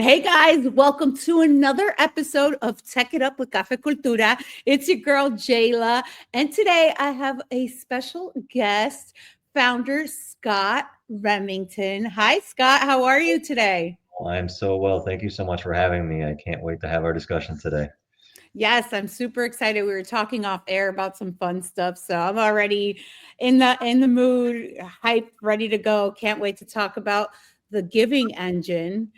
Hey guys, welcome to another episode of Tech It Up with Cafe Cultura. It's your girl Jayla, and today I have a special guest, founder Scott Remington. Hi Scott, how are you today? I'm so well. Thank you so much for having me. I can't wait to have our discussion today. Yes, I'm super excited. We were talking off air about some fun stuff, so I'm already in the mood, hyped, ready to go. Can't wait to talk about the giving engine.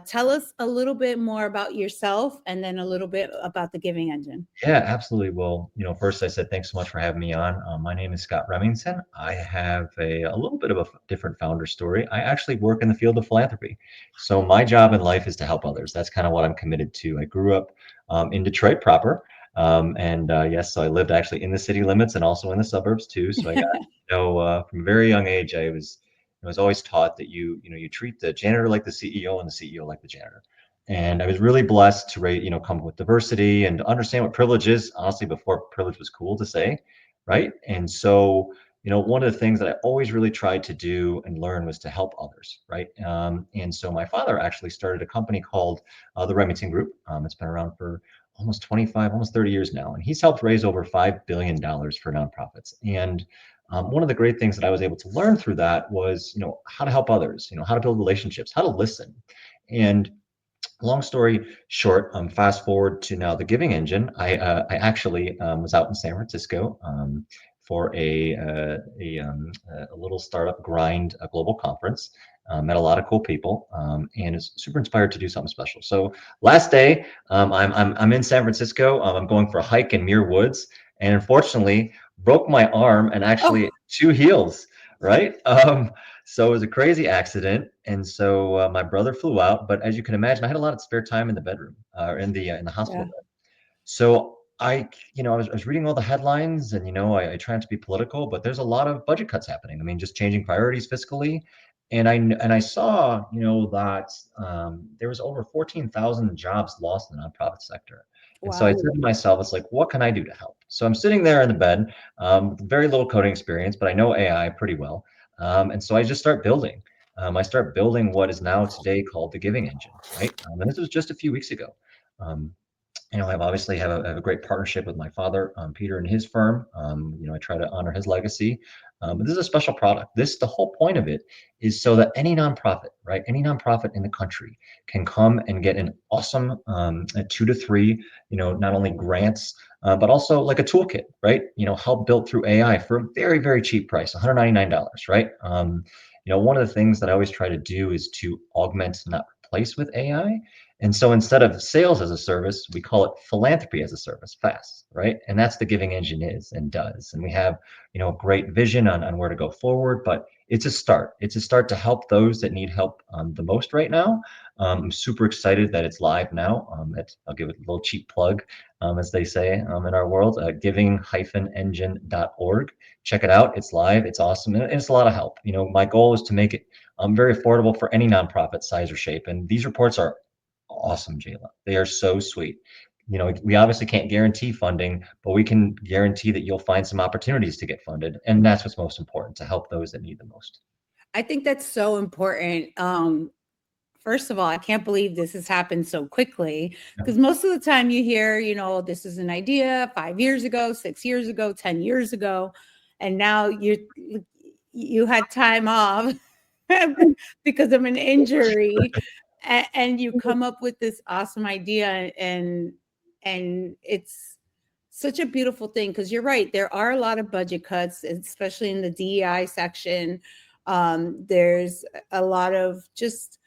Tell us a little bit more about yourself, and then a little bit about the giving engine. Yeah, absolutely. Well, first I said thanks so much for having me on. My name is Scott Remington. I have a little bit of a different founder story. I actually work in the field of philanthropy. So my job in life is to help others. That's kind of what I'm committed to. I grew up in Detroit proper. And yes, so I lived actually in the city limits and also in the suburbs too. So I got, from a very young age, I was always taught that you treat the janitor like the CEO and the CEO like the janitor. And I was really blessed to come up with diversity and to understand what privilege is, honestly, before privilege was cool to say, right? And so, one of the things that I always really tried to do and learn was to help others, right? And so my father actually started a company called the Remington Group. It's been around for almost 25, almost 30 years now, and he's helped raise over $5 billion for nonprofits. And one of the great things that I was able to learn through that was, how to help others, how to build relationships, how to listen. And long story short, fast forward to now the giving engine. I actually was out in San Francisco for a little startup grind, a global conference. Met a lot of cool people, and is super inspired to do something special. So last day, I'm in San Francisco. I'm going for a hike in Muir Woods, and unfortunately broke my arm and Oh, actually two heels. Right. So it was a crazy accident, and so my brother flew out. But as you can imagine, I had a lot of spare time in the bedroom, in the hospital yeah. bed. So I was reading all the headlines, and I try not to be political, but there's a lot of budget cuts happening. I mean, just changing priorities fiscally, and I saw that there was over 14,000 jobs lost in the nonprofit sector. And so I Wow. said to myself, it's like, what can I do to help? So I'm sitting there in the bed, with very little coding experience, but I know AI pretty well. And so I just start building. I start building what is now today called the Giving Engine, right? And this was just a few weeks ago. Um, I've obviously have a great partnership with my father, Peter, and his firm. I try to honor his legacy. But this is a special product. The whole point of it is so that any nonprofit, right, any nonprofit in the country can come and get an awesome a 2 to 3, not only grants, but also like a toolkit, right? Help built through AI for a very, very cheap price, $199, right? One of the things that I always try to do is to augment, not replace with AI. And so instead of sales as a service, we call it philanthropy as a service, fast, right? And that's the giving engine is and does. And we have, a great vision on where to go forward, but it's a start. It's a start to help those that need help the most right now. I'm super excited that it's live now. I'll give it a little cheap plug, as they say in our world, giving-engine.org. Check it out. It's live. It's awesome. And it's a lot of help. My goal is to make it very affordable for any nonprofit size or shape. And these reports are awesome, Jayla. They are so sweet. We obviously can't guarantee funding, but we can guarantee that you'll find some opportunities to get funded. And that's what's most important, to help those that need the most. I think that's so important. First of all, I can't believe this has happened so quickly Yeah. because most of the time you hear, this is an idea 5 years ago, 6 years ago, 10 years ago, and now you had time off because of an injury, and you come up with this awesome idea, and it's such a beautiful thing because you're right. There are a lot of budget cuts, especially in the DEI section. There's a lot of just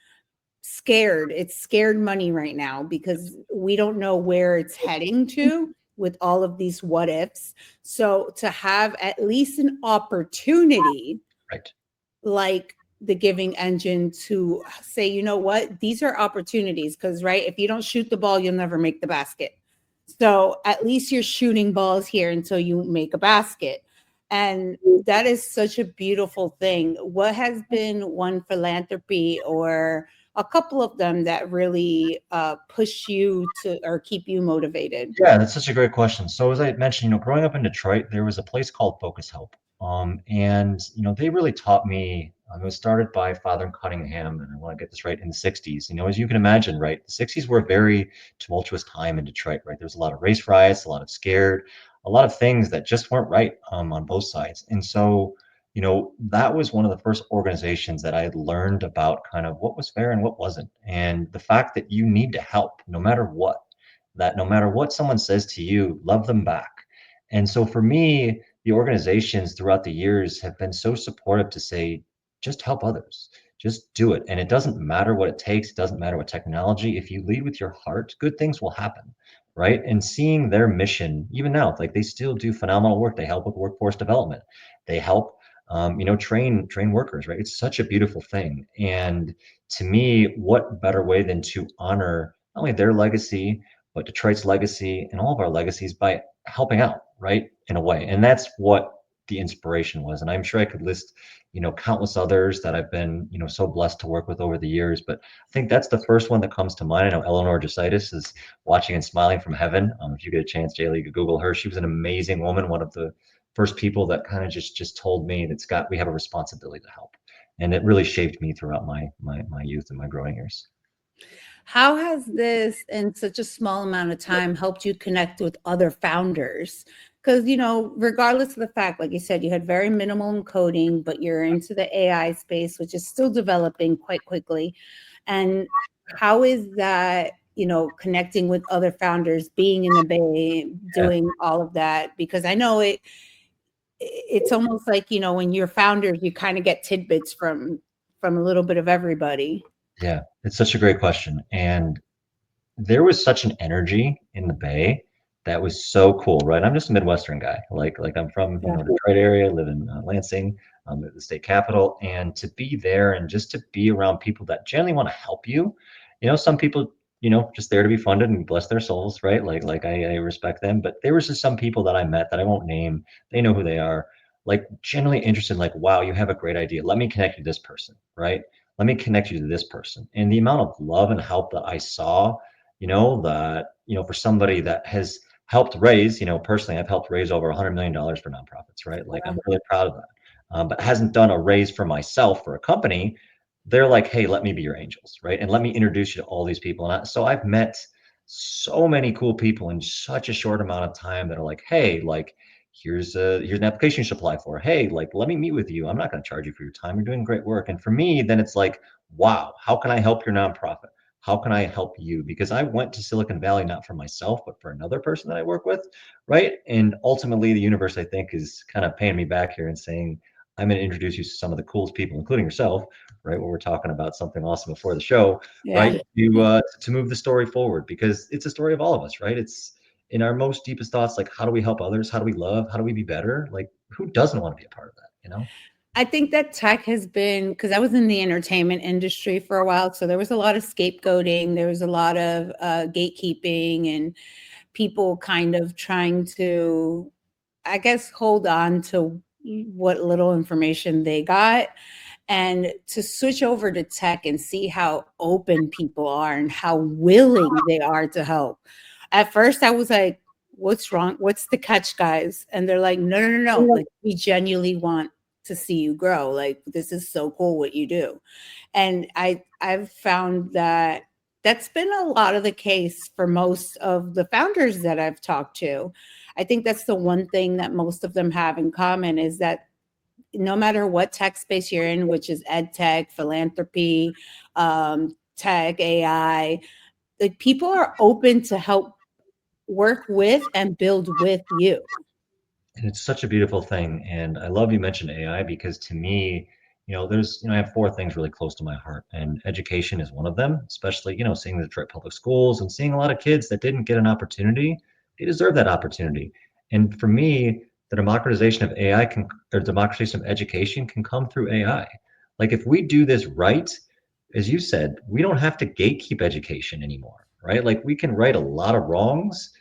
scared. It's scared money right now because we don't know where it's heading to with all of these what ifs. So to have at least an opportunity Right. like the giving engine to say, you know what, these are opportunities because, right, if you don't shoot the ball, you'll never make the basket. So at least you're shooting balls here until you make a basket. And that is such a beautiful thing. What has been one philanthropy or a couple of them that really push you to or keep you motivated? Yeah, that's such a great question. So as I mentioned, growing up in Detroit, there was a place called Focus Help. And they really taught me It was started by Father Cunningham, and I want to get this right, in the 60s. As you can imagine, right, the 60s were a very tumultuous time in Detroit, right? There was a lot of race riots, a lot of scared, a lot of things that just weren't right on both sides. And so, that was one of the first organizations that I had learned about kind of what was fair and what wasn't. And the fact that you need to help no matter what, that no matter what someone says to you, love them back. And so for me, the organizations throughout the years have been so supportive to say, just help others, just do it. And it doesn't matter what it takes, it doesn't matter what technology. If you lead with your heart, good things will happen. Right. And seeing their mission, even now, like they still do phenomenal work. They help with workforce development. They help, train workers. Right. It's such a beautiful thing. And to me, what better way than to honor not only their legacy, but Detroit's legacy and all of our legacies by helping out, right? In a way. And that's what the inspiration was. And I'm sure I could list, countless others that I've been, so blessed to work with over the years. But I think that's the first one that comes to mind. I know Eleanor Jositis is watching and smiling from heaven. If you get a chance, Jaylee, you could Google her. She was an amazing woman, one of the first people that kind of just told me that Scott, we have a responsibility to help. And it really shaped me throughout my youth and my growing years. How has this, in such a small amount of time, helped you connect with other founders? Because, regardless of the fact, like you said, you had very minimal in coding, but you're into the AI space, which is still developing quite quickly. And how is that, connecting with other founders, being in the Bay, Yeah. doing all of that? Because I know it's almost like, when you're founders, you kind of get tidbits from a little bit of everybody. Yeah, it's such a great question. And there was such an energy in the Bay that was so cool, right? I'm just a Midwestern guy. Like I'm from, Yeah. Detroit area, live in Lansing, the state capital, and to be there and just to be around people that generally want to help you. Some people, just there to be funded and bless their souls, right? Like I respect them, but there was just some people that I met that I won't name. They know who they are. Like generally interested, like, wow, you have a great idea. Let me connect you to this person, right? Let me connect you to this person. And the amount of love and help that I saw, that, for somebody that has helped raise, personally, I've helped raise over $100 million for nonprofits, right? Like I'm really proud of that. But hasn't done a raise for myself for a company. They're like, hey, let me be your angels, right? And let me introduce you to all these people. So I've met so many cool people in such a short amount of time that are like, hey, like, here's an application you should apply for. Hey, like, let me meet with you. I'm not going to charge you for your time. You're doing great work. And for me, then it's like, wow, how can I help your nonprofit? How can I help you? Because I went to Silicon Valley not for myself, but for another person that I work with, right? And ultimately, the universe, I think, is kind of paying me back here and saying, I'm going to introduce you to some of the coolest people, including yourself, right? When we're talking about something awesome before the show, Yeah. right? To move the story forward, because it's a story of all of us, right? It's in our most deepest thoughts, like how do we help others? How do we love? How do we be better? Like who doesn't want to be a part of that? I think that tech has been, because I was in the entertainment industry for a while, so there was a lot of scapegoating, there was a lot of gatekeeping, and people kind of trying to, I guess, hold on to what little information they got. And to switch over to tech and see how open people are and how willing they are to help. At first, I was like, what's wrong? What's the catch, guys? And they're like, no, no, no, no. Like, we genuinely want to see you grow. Like, this is so cool what you do. And I've found that that's been a lot of the case for most of the founders that I've talked to. I think that's the one thing that most of them have in common is that no matter what tech space you're in, which is ed tech, philanthropy, tech, AI, like people are open to help work with and build with you. And it's such a beautiful thing. And I love you mentioned AI because to me, I have four things really close to my heart, and education is one of them, especially, seeing the Detroit public schools and seeing a lot of kids that didn't get an opportunity. They deserve that opportunity. And for me, the democratization of AI or democratization of education can come through AI. Like if we do this right, as you said, we don't have to gatekeep education anymore, right? Like we can right a lot of wrongs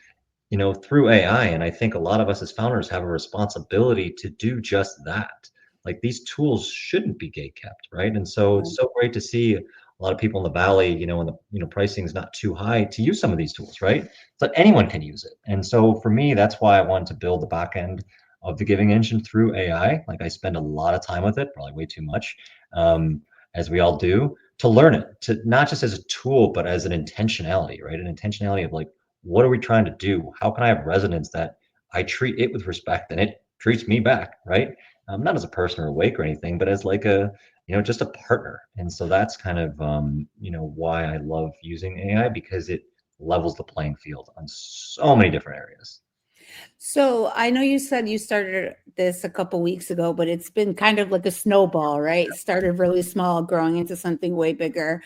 through AI. And I think a lot of us as founders have a responsibility to do just that. Like these tools shouldn't be gate kept, right? And so it's so great to see a lot of people in the valley, when the pricing is not too high to use some of these tools, right? So that anyone can use it. And so for me, that's why I wanted to build the back end of the giving engine through AI. Like I spend a lot of time with it, probably way too much, um, as we all do, to learn it, to not just as a tool, but as an intentionality, right? An intentionality of like, what are we trying to do? How can I have resonance that I treat it with respect and it treats me back, right? Not as a person or awake or anything, but as like a, just a partner. And so that's kind of, why I love using AI, because it levels the playing field on so many different areas. So I know you said you started this a couple weeks ago, but it's been kind of like a snowball, right? It started really small, growing into something way bigger.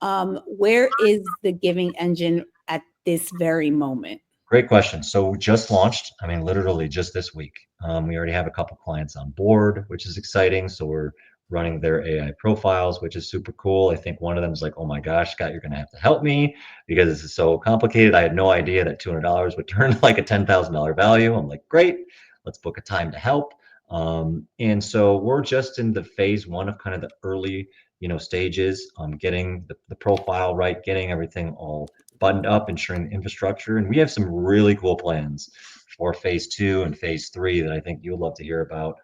Where is the giving engine at this very moment? Great question. So just launched, I mean, literally just this week. We already have a couple clients on board, which is exciting. So we're running their AI profiles, which is super cool. I think one of them is like, oh my gosh, Scott, you're going to have to help me because this is so complicated. I had no idea that $200 would turn like a $10,000 value. I'm like, great, let's book a time to help. And so we're just in the phase one of kind of the early, stages, getting the profile right, getting everything all buttoned up, ensuring the infrastructure. And we have some really cool plans for phase two and phase three that I think you'll love to hear about,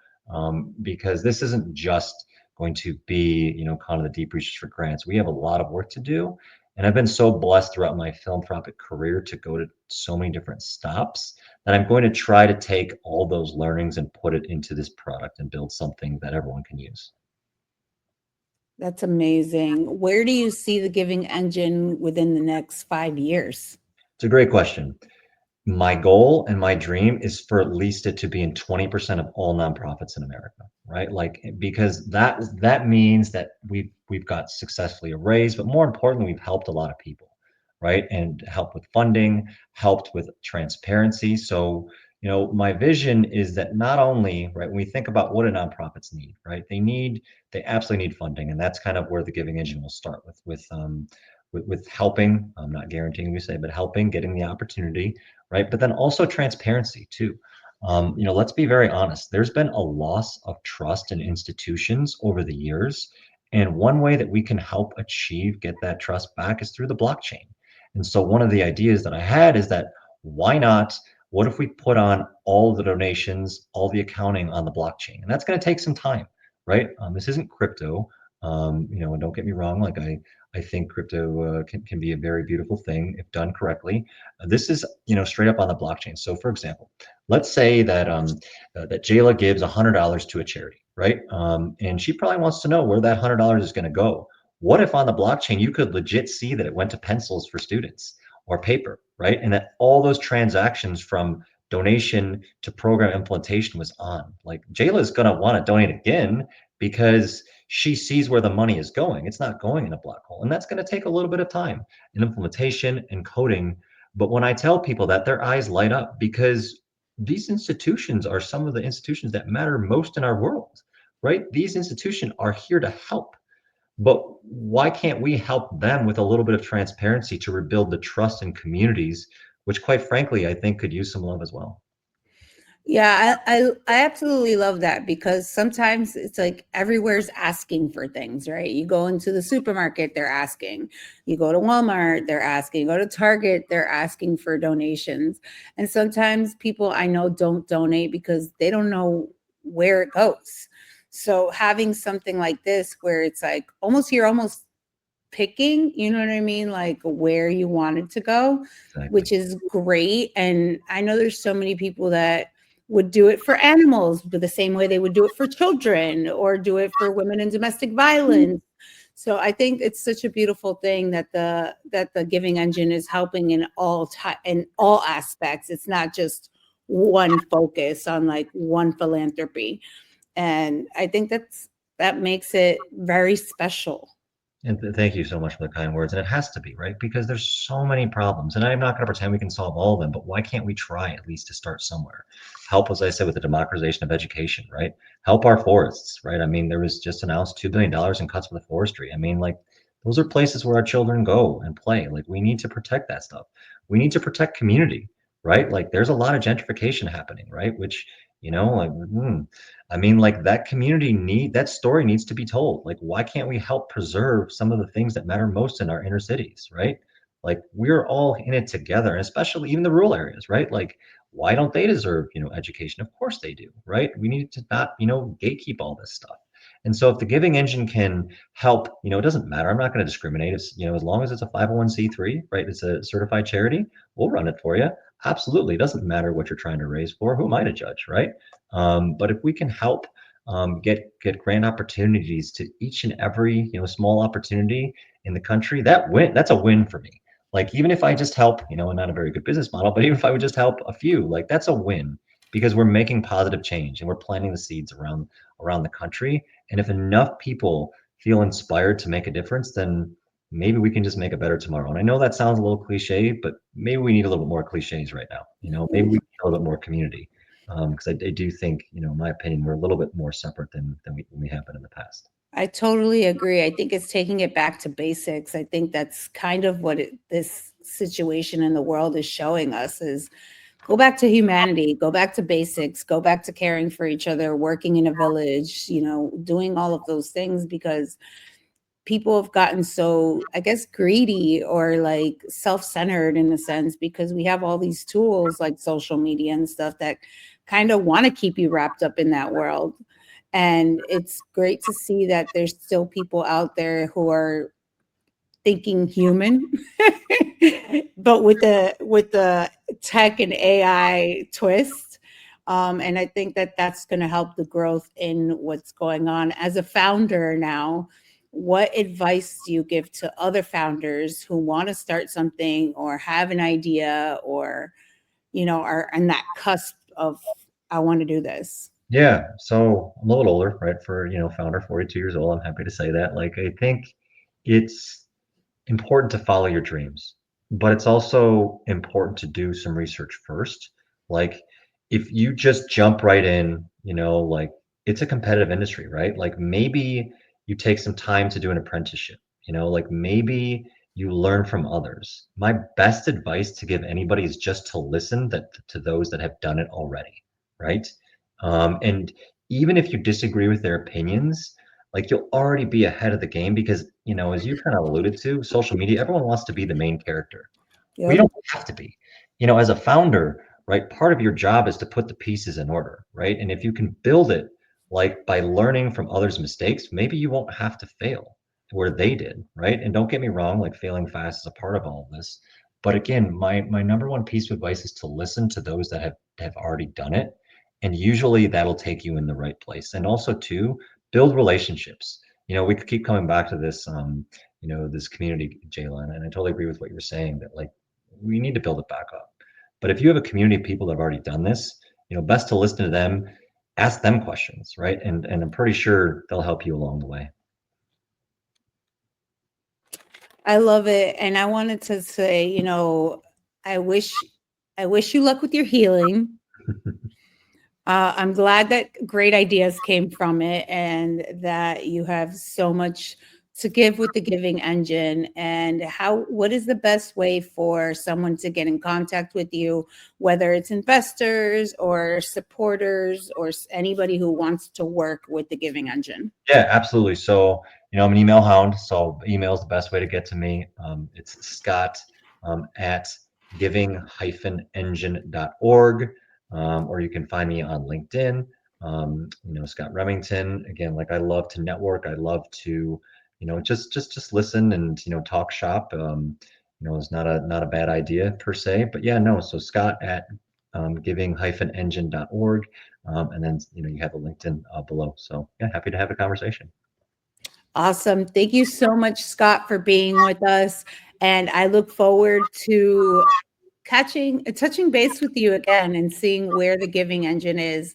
because this isn't just going to be, kind of the deep research for grants. We have a lot of work to do. And I've been so blessed throughout my philanthropic career to go to so many different stops that I'm going to try to take all those learnings and put it into this product and build something that everyone can use. That's amazing. Where do you see the giving engine within the next 5 years? It's a great question. My goal and my dream is for at least it to be in 20% of all nonprofits in America, right? Like, because that means that we've got successfully a raise, but more importantly, we've helped a lot of people, right? And helped with funding, helped with transparency. So, my vision is that not only, right, when we think about what do nonprofits need, right? They absolutely need funding, and that's kind of where the giving engine will start with helping. I'm not guaranteeing we say, but helping, getting the opportunity, right? But then also transparency too. Let's be very honest. There's been a loss of trust in institutions over the years, and one way that we can help get that trust back is through the blockchain. And so one of the ideas that I had is that why not? What if we put on all the donations, all the accounting on the blockchain? And that's going to take some time, right? This isn't crypto. And don't get me wrong, like I think crypto can be a very beautiful thing if done correctly. This is, straight up on the blockchain. So, for example, let's say that Jayla gives $100 to a charity, right? And she probably wants to know where that $100 is going to go. What if on the blockchain you could legit see that it went to pencils for students or paper, right? And that all those transactions from donation to program implementation was on. Like Jayla is going to want to donate again because she sees where the money is going. It's not going in a black hole. And that's going to take a little bit of time in implementation and coding. But when I tell people that, their eyes light up because these institutions are some of the institutions that matter most in our world, right? These institutions are here to help. But why can't we help them with a little bit of transparency to rebuild the trust in communities, which quite frankly, I think could use some love as well? Yeah, I absolutely love that because sometimes it's like everywhere's asking for things, right? You go into the supermarket, they're asking. You go to Walmart, they're asking. You go to Target, they're asking for donations. And sometimes people I know don't donate because they don't know where it goes. So having something like this where it's like you're almost picking, you know what I mean? Like where you want it to go, Exactly. which is great. And I know there's so many people that would do it for animals, but the same way they would do it for children or do it for women in domestic violence. So I think it's such a beautiful thing that the giving engine is helping in all aspects. It's not just one focus on like one philanthropy. And I think that makes it very special. And thank you so much for the kind words. And it has to be, right? Because there's so many problems. And I'm not going to pretend we can solve all of them, but why can't we try at least to start somewhere? Help, as I said, with the democratization of education, right? Help our forests, right? I mean, there was just announced $2 billion in cuts for the forestry. I mean, like, those are places where our children go and play. Like, we need to protect that stuff. We need to protect community, right? Like, there's a lot of gentrification happening, right? Which, like, I mean, like that story needs to be told. Like, why can't we help preserve some of the things that matter most in our inner cities, right? Like, we're all in it together, and especially even the rural areas, right? Like, Why don't they deserve, education? Of course they do, right? We need to not, gatekeep all this stuff. And so if the giving engine can help, it doesn't matter. I'm not going to discriminate. It's, as long as it's a 501c3, right? It's a certified charity, we'll run it for you. Absolutely. It doesn't matter what you're trying to raise for. Who am I to judge, right? But if we can help get grant opportunities to each and every, small opportunity in the country, that's a win for me. Like, even if I just help, and not a very good business model, but even if I would just help a few, like, that's a win, because we're making positive change and we're planting the seeds around the country. And if enough people feel inspired to make a difference, then maybe we can just make a better tomorrow. And I know that sounds a little cliche, but maybe we need a little bit more cliches right now. Maybe we need a little bit more community. Because I do think, in my opinion, we're a little bit more separate than we have been in the past. I totally agree. I think it's taking it back to basics. I think that's kind of what this situation in the world is showing us is go back to humanity, go back to basics, go back to caring for each other, working in a village, doing all of those things, because people have gotten so, I guess, greedy or like self-centered in a sense, because we have all these tools like social media and stuff that kind of want to keep you wrapped up in that world. And it's great to see that there's still people out there who are thinking human, but with the tech and AI twist. And I think that that's going to help the growth in what's going on. As a founder now, what advice do you give to other founders who want to start something or have an idea, or are on that cusp of, I want to do this? Yeah, so I'm a little older, right? For, founder, 42 years old. I'm happy to say that. Like, I think it's important to follow your dreams, but it's also important to do some research first. Like, if you just jump right in, like, it's a competitive industry, right? Like, maybe you take some time to do an apprenticeship, like, maybe you learn from others. My best advice to give anybody is just to listen to those that have done it already, right? And even if you disagree with their opinions, like, you'll already be ahead of the game, because, as you kind of alluded to, social media, everyone wants to be the main character. We Yep. don't have to be. As a founder, right, part of your job is to put the pieces in order, right? And if you can build it, like, by learning from others' mistakes, maybe you won't have to fail where they did, right? And don't get me wrong, like, failing fast is a part of all of this. But again, my number one piece of advice is to listen to those that have already done it. And usually that'll take you in the right place. And also, too, build relationships. We could keep coming back to this, this community, Jayla, and I totally agree with what you're saying, that, like, we need to build it back up. But if you have a community of people that have already done this, best to listen to them, ask them questions, right? And I'm pretty sure they'll help you along the way. I love it. And I wanted to say, I wish I wish you luck with your healing. I'm glad that great ideas came from it and that you have so much to give with the giving engine. And what is the best way for someone to get in contact with you, whether it's investors or supporters or anybody who wants to work with the giving engine? Yeah, absolutely. So, I'm an email hound, so email is the best way to get to me. It's Scott at giving-engine.org, or you can find me on LinkedIn. Scott Remington. Again, like, I love to network. I love to, just listen and, talk shop. It's not a bad idea per se, but yeah, no. So Scott at giving-engine.org. And then, you have the LinkedIn below. So yeah, happy to have a conversation. Awesome. Thank you so much, Scott, for being with us. And I look forward to touching base with you again and seeing where the giving engine is.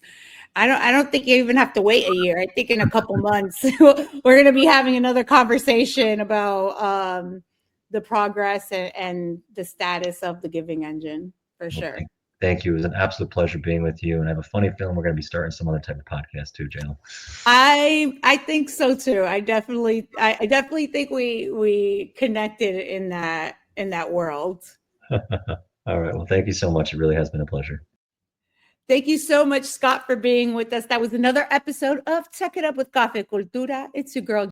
I don't think you even have to wait a year. I think in a couple months we're going to be having another conversation about the progress and the status of the giving engine for Well, sure. thank you. It was an absolute pleasure being with you. And I have a funny feeling we're going to be starting some other type of podcast too, Jalen. I think so too. I definitely think we connected in that world. All right. Well, thank you so much. It really has been a pleasure. Thank you so much, Scott, for being with us. That was another episode of Check It Up with Cafe Cultura. It's your girl,